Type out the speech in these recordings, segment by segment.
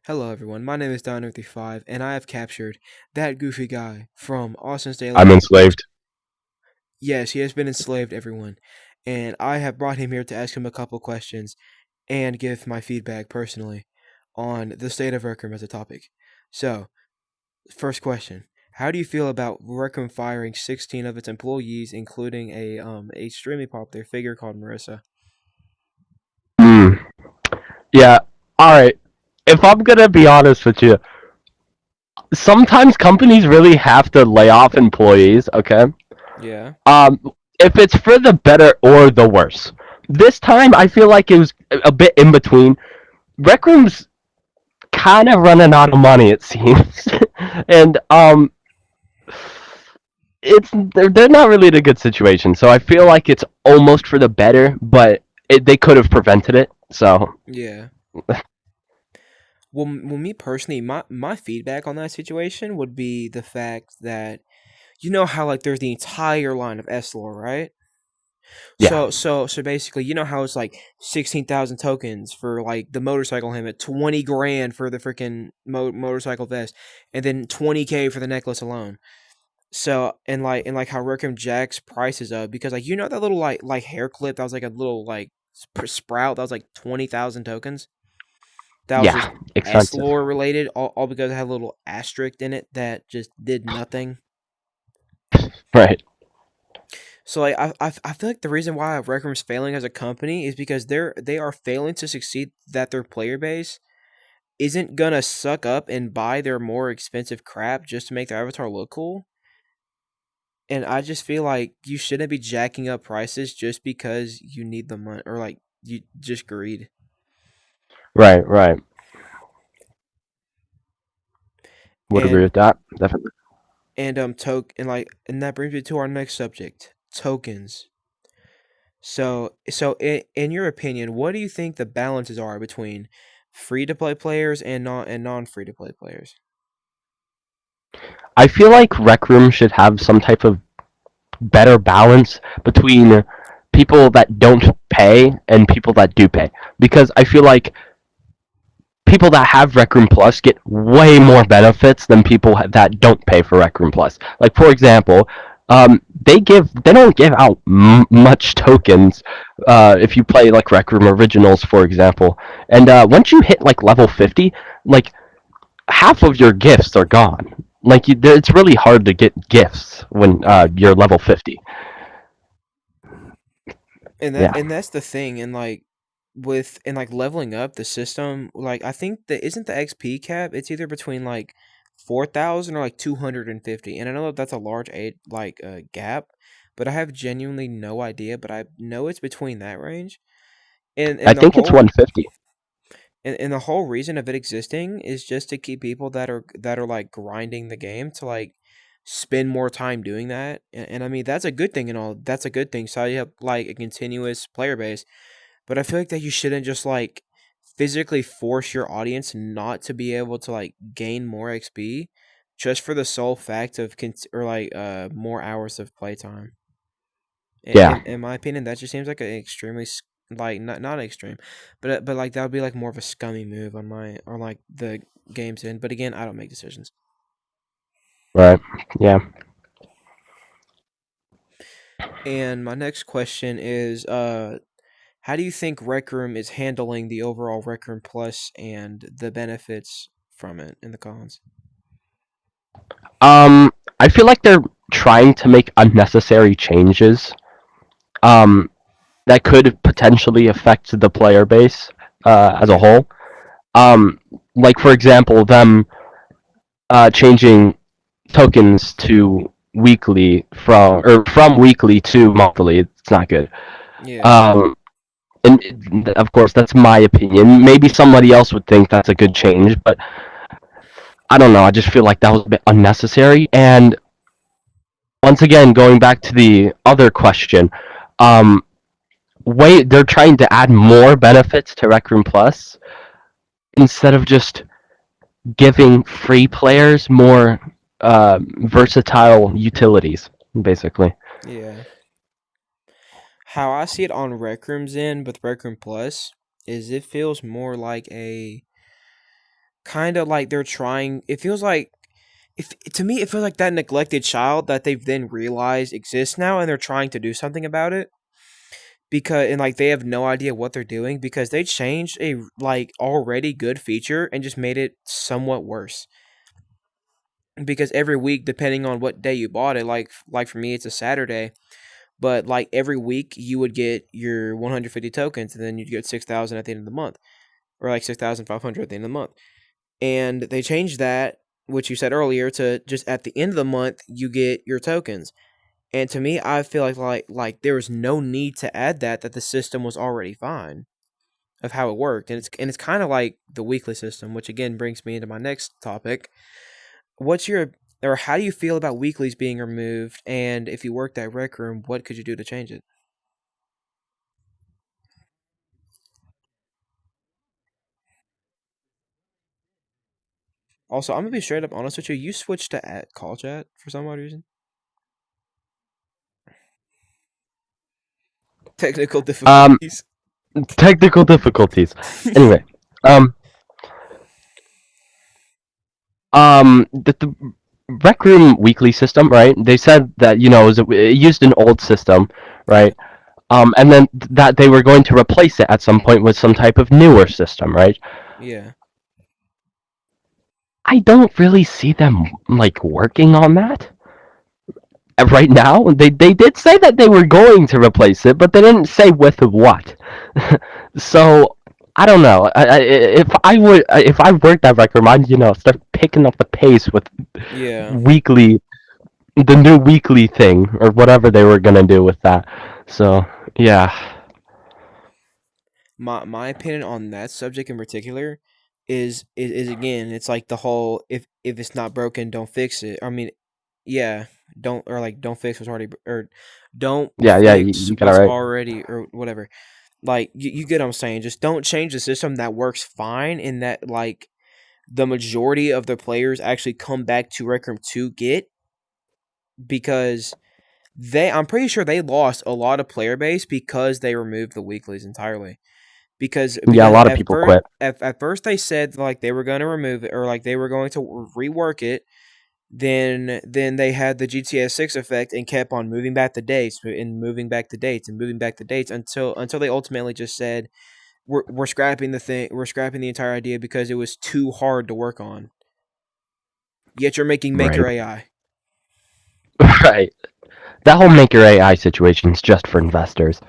Hello, everyone. My name is Don35, and I have captured that goofy guy from Austin's Daily I'm Recrooms. enslaved. Yes, he has been enslaved, everyone, and I have brought him here to ask him a couple questions and give my feedback personally on the state of Rec Room as a topic. So, first question: how do you feel about Rec Room firing 16 of its employees, including a extremely popular figure called Marissa? Mm. Yeah. All right. If I'm gonna be honest with you, sometimes companies really have to lay off employees. Okay. Yeah. Um, if it's for the better or the worse. This time, I feel like it was a bit in between. Rec Room's kind of running out of money, it seems, and they're not really in a good situation. So I feel like it's almost for the better, but they could have prevented it. So Yeah. Well, me personally, my feedback on that situation would be the fact that you know how like there's the entire line of S lore, right? yeah, So basically, you know how it's like 16,000 tokens for like the motorcycle helmet, 20 grand for the freaking motorcycle vest, and then 20K for the necklace alone. So and like how Rickham jacks prices up because like you know that little like hair clip that was like a little like sprout that was like 20,000 tokens. That was just yeah, S expensive. lore related, all because it had a little asterisk in it that just did nothing. Right. So like I feel like the reason why Rec Room's failing as a company is because they are failing to succeed that their player base isn't gonna suck up and buy their more expensive crap just to make their avatar look cool. And I just feel like you shouldn't be jacking up prices just because you need the money or like you just greed. Right, right. Would agree And with that. Definitely. and that brings me to our next subject, tokens. So in your opinion, what do you think the balances are between free to play players and non free to play players? I feel like Rec Room should have some type of better balance between people that don't pay and people that do pay. Because I feel like people that have Rec Room Plus get way more benefits than people that don't pay for Rec Room Plus. Like for example, they don't give out much tokens if you play like Rec Room Originals, for example. And once you hit like level 50, like half of your gifts are gone. Like it's really hard to get gifts when you're level 50. Yeah, And that's the thing, and like with and like leveling up the system, like I think that isn't the XP cap. It's either between like 4,000 or like 250, and I know that that's a large age gap, but I have genuinely no idea. But I know it's between that range, and I and the think it's whole 150. and the whole reason of it existing is just to keep people that are like grinding the game to like spend more time doing that. And I mean that's a good thing and all. That's a good thing. So you have like a continuous player base. But I feel like that you shouldn't just like physically force your audience not to be able to like gain more XP just for the sole fact of more hours of playtime. Yeah, In my opinion, that just seems like an extremely like not extreme, but like that would be like more of a scummy move on my or like the game's end. But again, I don't make decisions. right. Yeah. And my next question is, how do you think Rec Room is handling the overall Rec Room Plus and the benefits from it and the cons? I feel like they're trying to make unnecessary changes. Um, that could potentially affect the player base as a Yeah, whole. Um, like for example, them changing tokens to weekly from weekly to monthly. It's not good. yeah. Um, and of course, that's my opinion. Maybe somebody else would think that's a good change, but I don't know. I just feel like that was a bit unnecessary. And once again, going back to the other question, um, they're trying to add more benefits to Rec Room Plus instead of just giving free players more versatile utilities, basically. Yeah. How I see it on Rec Room's end with Rec Room Plus is it feels more like a kind of like they're trying. It feels like if to me it feels like that neglected child that they've then realized exists now, and they're trying to do something about it because and like they have no idea what they're doing because they changed a like already good feature and just made it somewhat worse. Because every week, depending on what day you bought it, like for me, it's a Saturday. But like every week, you would get your 150 tokens, and then you'd get 6,000 at the end of the month, or like 6,500 at the end of the month. And they changed that, which you said earlier, to just at the end of the month you get your tokens. And to me, I feel like there was no need to add that. That the system was already fine of how it worked, and it's kind of like the weekly system, which again brings me into my next topic. What's your or how do you feel about weeklies being removed? And if you worked at Rec Room, what could you do to change it? Also, I'm gonna be straight up honest with you. You switched to at call chat for some odd reason. Technical Um, difficulties. technical difficulties. Anyway, um, the Rec Room weekly system, right? They said that it used an old system, Yeah, right? And then that they were going to replace it at some point with some type of newer system, right? yeah. I don't really see them like working on that right now. They did say that they were going to replace it, but they didn't say with what. So I don't know. If I worked at Record, I'd start picking up the pace with Yeah. weekly the new weekly thing or whatever they were gonna do with that. So yeah, My opinion on that subject in particular is again, it's like the whole if it's not broken, don't fix it. I mean, yeah, don't fix what's already or don't yeah, fix you got it what's right. already or whatever. Like you get what I'm saying. Just don't change the system that works fine and that like the majority of the players actually come back to Rec Room to get because I'm pretty sure they lost a lot of player base because they removed the weeklies entirely. Yeah, a Because lot of people quit. at first they said like they were going to remove it or like they were going to rework it. Then they had the GTS 6 effect and kept on moving back the dates and moving back the dates and moving back the dates until they ultimately just said we're scrapping the thing, we're scrapping the entire idea because it was too hard to work on. Yet you're making Right, Maker AI, right. That whole Maker AI situation is just for investors,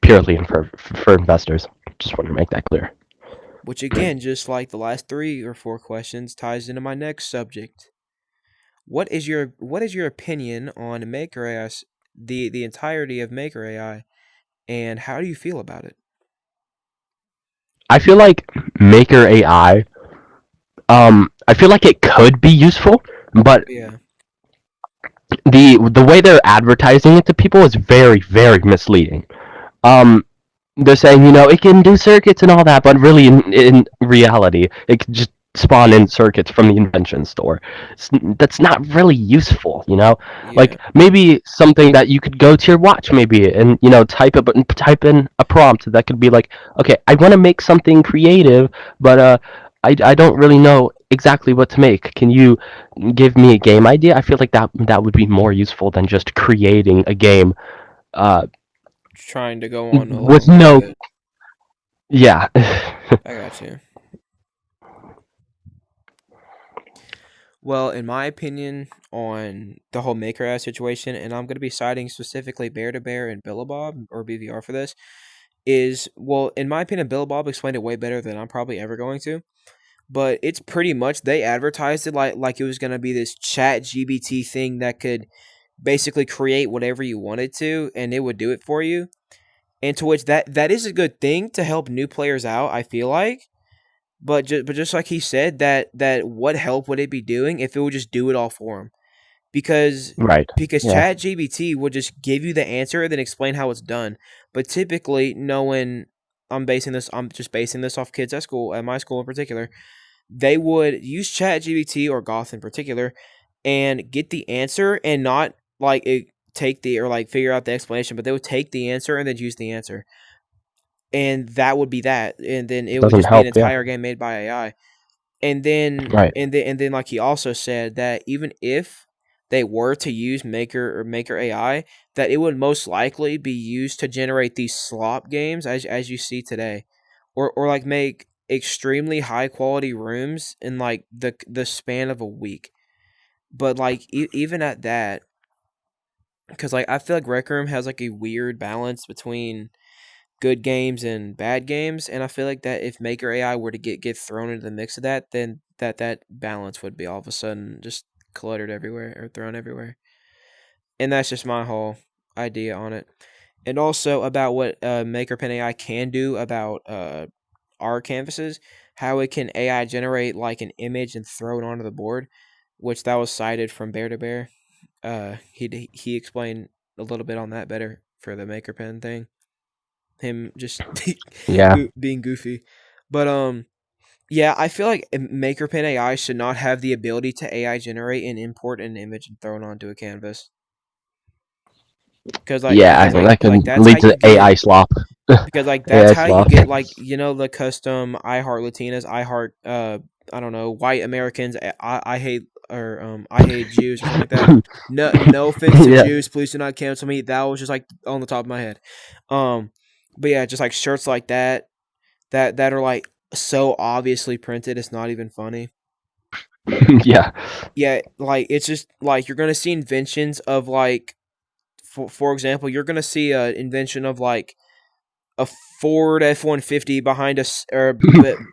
purely for investors. Just want to make that clear. which again, just like the last 3 or 4 questions, ties into my next subject. What is your opinion on Maker AI, the entirety of Maker AI, and how do you feel about it? I feel like Maker AI. I feel like it could be useful, but Yeah, the way they're advertising it to people is very misleading. Um, they're saying, it can do circuits and all that, but really, in reality, it can just spawn in circuits from the invention store. That's not really useful, yeah, Like maybe something that you could go to your watch, maybe, and type in a prompt that could be like, okay, I want to make something creative, but I don't really know exactly what to make. Can you give me a game idea? I feel like that would be more useful than just creating a game. Uh, trying to go on with along with no it. Yeah. I got you. Well, in my opinion on the whole Maker AI situation, and I'm going to be citing specifically Bear to Bear and Billabob or BVR for this, is well, in my opinion, Billabob explained it way better than I'm probably ever going to. But it's pretty much they advertised it like it was going to be this chat GBT thing that could basically create whatever you wanted to and it would do it for you. And to which that is a good thing to help new players out, I feel like. But just like he said, that what help would it be doing if it would just do it all for him? Because Right. because Yeah. Chat GBT would just give you the answer and then explain how it's done. But typically, knowing I'm just basing this off kids at school, at my school in particular, they would use Chat GBT or Goth in particular and get the answer and not like take the or like figure out the explanation, but they would take the answer and then use the answer. And that would be that. And then it would Doesn't just be an help. Yeah. entire game made by AI. Right. And then like he also said that even if they were to use Maker AI, that it would most likely be used to generate these slop games as you see today, or like make extremely high quality rooms in like the span of a week. But like even at that, because like I feel like Rec Room has like a weird balance between good games and bad games, and I feel like that if Maker AI were to get thrown into the mix of that, then that balance would be all of a sudden just cluttered everywhere or thrown everywhere. And that's just my whole idea on it. And also about what Maker Pen AI can do about our canvases, how it can AI generate like an image and throw it onto the board, which that was cited from Bear to Bear. He explained a little bit on that better for the Maker Pen thing, him just Yeah. being goofy. But yeah, I feel like MakerPen AI should not have the ability to AI generate and import an image and throw it onto a canvas. Yeah, that Like can that's how lead to you get, AI slop. because like that's AI how you slop. get like the custom I Heart Latinas, I Heart I don't know, white Americans, I hate, or I hate Jews or something like that. No offense to Yeah. Jews, please do not cancel me. That was just like on the top of my head. Um but yeah, just like shirts like that are like so obviously printed it's not even funny. Yeah. Yeah, like it's just like you're gonna see inventions of like, for example, you're gonna see a invention of like a Ford F-150 behind us, or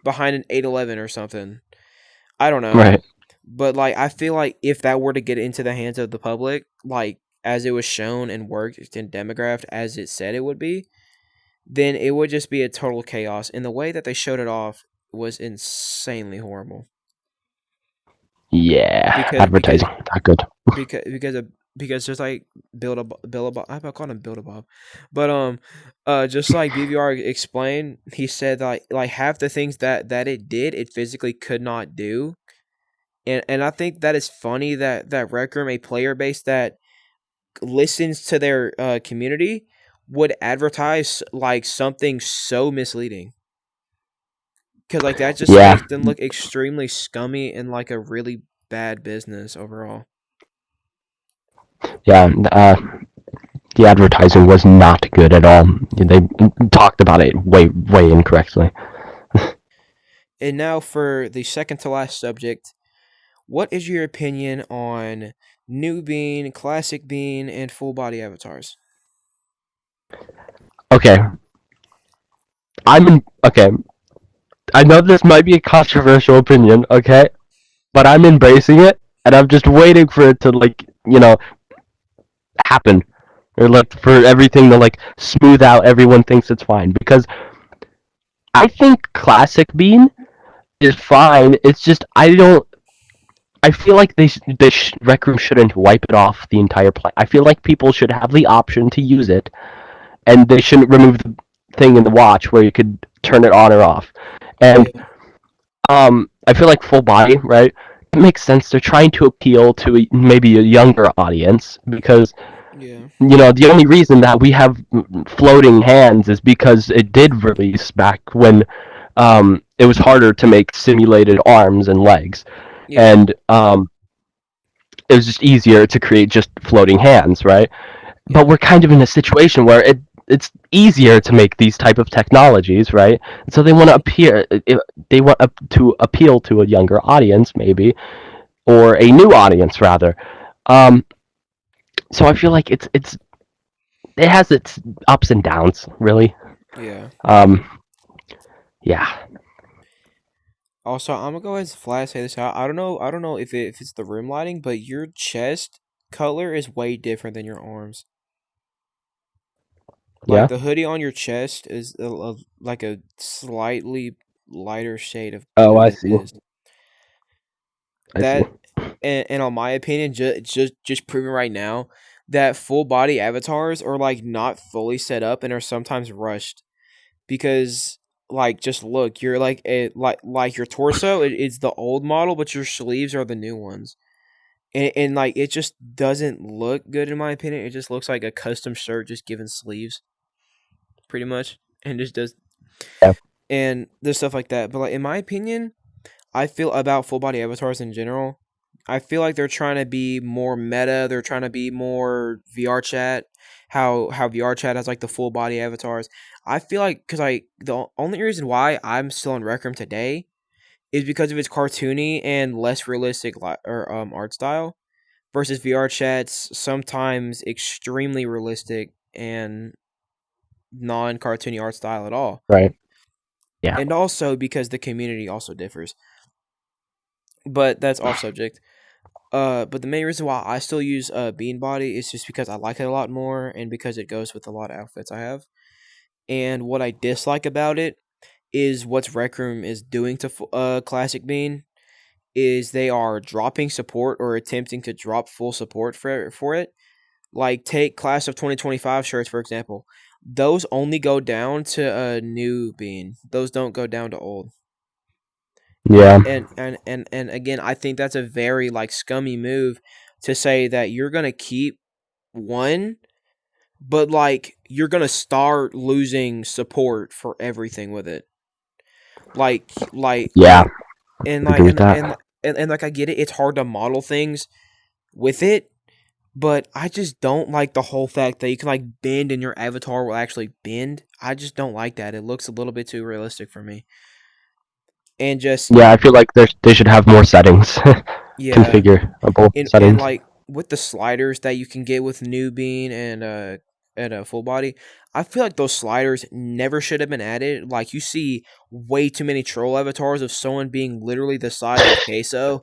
behind an 811 or something. I don't know, Right. but like I feel like if that were to get into the hands of the public, like as it was shown and worked and demographed as it said it would be, then it would just be a total chaos. And the way that they showed it off was insanely horrible. Yeah. because because Advertising. Not good. because of because just like Bill a Bob, I'm not calling him Build a Bob, but just like BVR explained, he said like half the things that it did, it physically could not do. And I think that is funny that Rec Room, a player base that listens to their community, would advertise like something so misleading, because like that just Yeah. makes them look extremely scummy and like a really bad business overall. Yeah. The advertising was not good at all. They talked about it way incorrectly. And now for the second to last subject, what is your opinion on new bean, classic bean, and full body avatars? Okay. Okay. I know this might be a controversial opinion, okay? But I'm embracing it and I'm just waiting for it to happen. Or like for everything to smooth out, everyone thinks it's fine. Because I think classic bean is fine. It's just I feel like Rec Room shouldn't wipe it off the entire play. I feel like people should have the option to use it, and they shouldn't remove the thing in the watch where you could turn it on or off. And Yeah, I feel like full body, right? It makes sense. They're trying to appeal to maybe a younger audience because yeah, the only reason that we have floating hands is because it did release back when it was harder to make simulated arms and legs, yeah, and it was just easier to create just floating hands, right? But yeah, we're kind of in a situation where it's easier to make these type of technologies, right? So they want to they want to appeal to a younger audience, maybe, or a new audience rather. Um, so I feel like it has its ups and downs, really. yeah. Um, yeah, Also, I'm gonna go ahead and flat say this out. I don't know if it's the room lighting, but your chest color is way different than your arms. Like yeah. the hoodie on your chest is like a slightly lighter shade of Oh, blue I than see. his. I see. That, and on my opinion, just proving right now that full body avatars are like not fully set up and are sometimes rushed, because like just look, you're like like your torso, it's the old model, but your sleeves are the new ones. And like it just doesn't look good in my opinion. It just looks like a custom shirt just given sleeves, pretty much, and just does, Yeah. and there's stuff like that. But like in my opinion, I feel about full body avatars in general. I feel like they're trying to be more meta. They're trying to be more VR chat. How VR chat has like the full body avatars. I feel like because the only reason why I'm still on Rec Room today is because of its cartoony and less realistic art style versus VR chat's sometimes extremely realistic and non cartoony art style at all. Right. Yeah. And also because the community also differs. But that's off subject. But the main reason why I still use Beanbody is just because I like it a lot more and because it goes with a lot of outfits I have. And what I dislike about it is what's Rec Room is doing to Classic Bean is they are dropping support or attempting to drop full support for it. Like take Class of 2025 shirts for example. Those only go down to a new Bean. Those don't go down to old. And Yeah. again, I think that's a very like scummy move to say that you're gonna keep one, but like you're gonna start losing support for everything with it. Like like Yeah. like and I like agree with that. and like I get it, it's hard to model things with it, but I just don't like the whole fact that you can like bend and your avatar will actually bend. I just don't like that. It looks a little bit too realistic for me. And just Yeah, I feel like they should have more settings, yeah, configurable and settings. like with the sliders that you can get with New Bean and a full body, I feel like those sliders never should have been added. Like you see way too many troll avatars of someone being literally the size of Queso,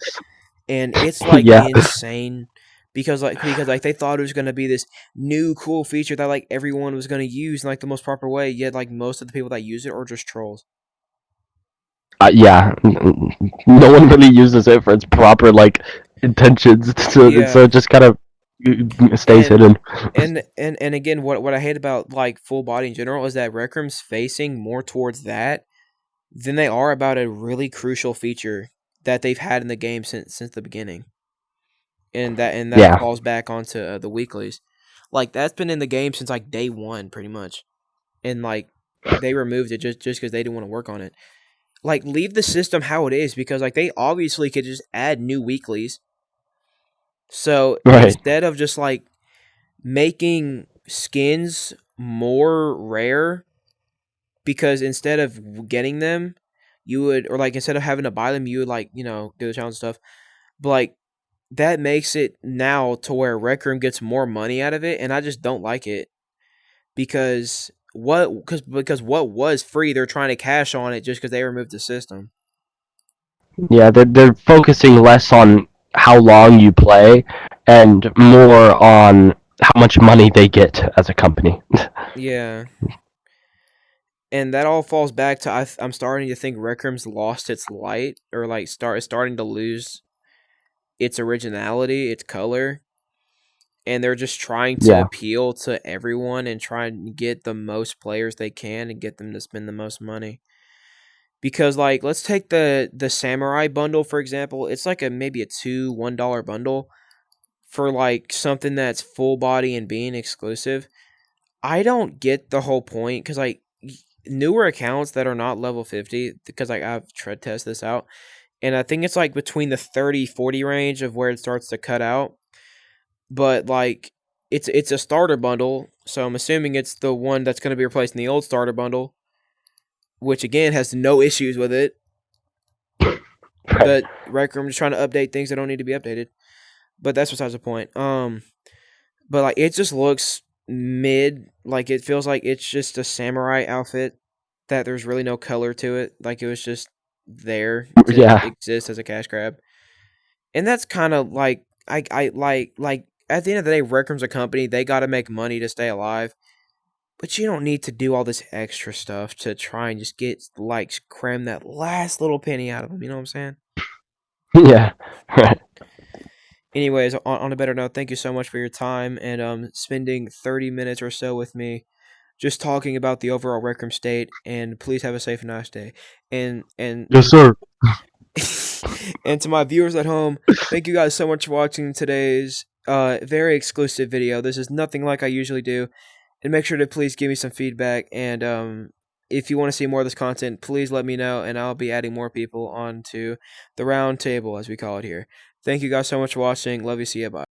and it's like Yeah. insane because they thought it was gonna be this new cool feature that like everyone was gonna use in like the most proper way. Yet like most of the people that use it are just trolls. Yeah. No one really uses it for its proper like intentions, so Yeah, it just kind of stays and hidden. and again, what I hate about like full body in general is that Rec Room's facing more towards that than they are about a really crucial feature that they've had in the game since the beginning, and that Yeah. falls back onto the weeklies. Like that's been in the game since like day one, pretty much, and like they removed it just because they didn't want to work on it. Like leave the system how it is because like they obviously could just add new weeklies. So Right. instead of just like making skins more rare because instead of getting them, you would or like instead of having to buy them, you would like do the challenge stuff. But like that makes it now to where Rec Room gets more money out of it, and I just don't like it because because what was free, they're trying to cash on it just because they removed the system. Yeah, they're focusing less on how long you play and more on how much money they get as a company. Yeah, and that all falls back to I'm starting to think Rec Room's lost its light or like starting to lose its originality, its color, and they're just trying to Yeah. appeal to everyone and try and get the most players they can and get them to spend the most money. Because like let's take the samurai bundle for example. It's like a maybe a $1 bundle for like something that's full body and being exclusive. I don't get the whole point because like newer accounts that are not level 50 because like I've tread test this out and I think it's like between the 30-40 range of where it starts to cut out. But like it's a starter bundle, so I'm assuming it's the one that's going to be replacing the old starter bundle, which again has no issues with it. Right. But Rec Room just trying to update things that don't need to be updated. But that's besides the point. But like it just looks mid. Like it feels like it's just a samurai outfit that there's really no color to it. Like it was just there to Yeah. exist as a cash grab. And that's kind of like I like at the end of the day, Rec Room's a company. They got to make money to stay alive. But you don't need to do all this extra stuff to try and just get like cram that last little penny out of them. You know what I'm saying? Yeah. Right. Anyways, on a better note, thank you so much for your time and spending 30 minutes or so with me, just talking about the overall Rec Room state. And please have a safe and nice day. And Yes, sir. and to my viewers at home, thank you guys so much for watching today's very exclusive video. This is nothing like I usually do. And make sure to please give me some feedback and if you want to see more of this content, please let me know, and I'll be adding more people onto the round table, as we call it here. Thank you guys so much for watching. Love you. See you. Bye.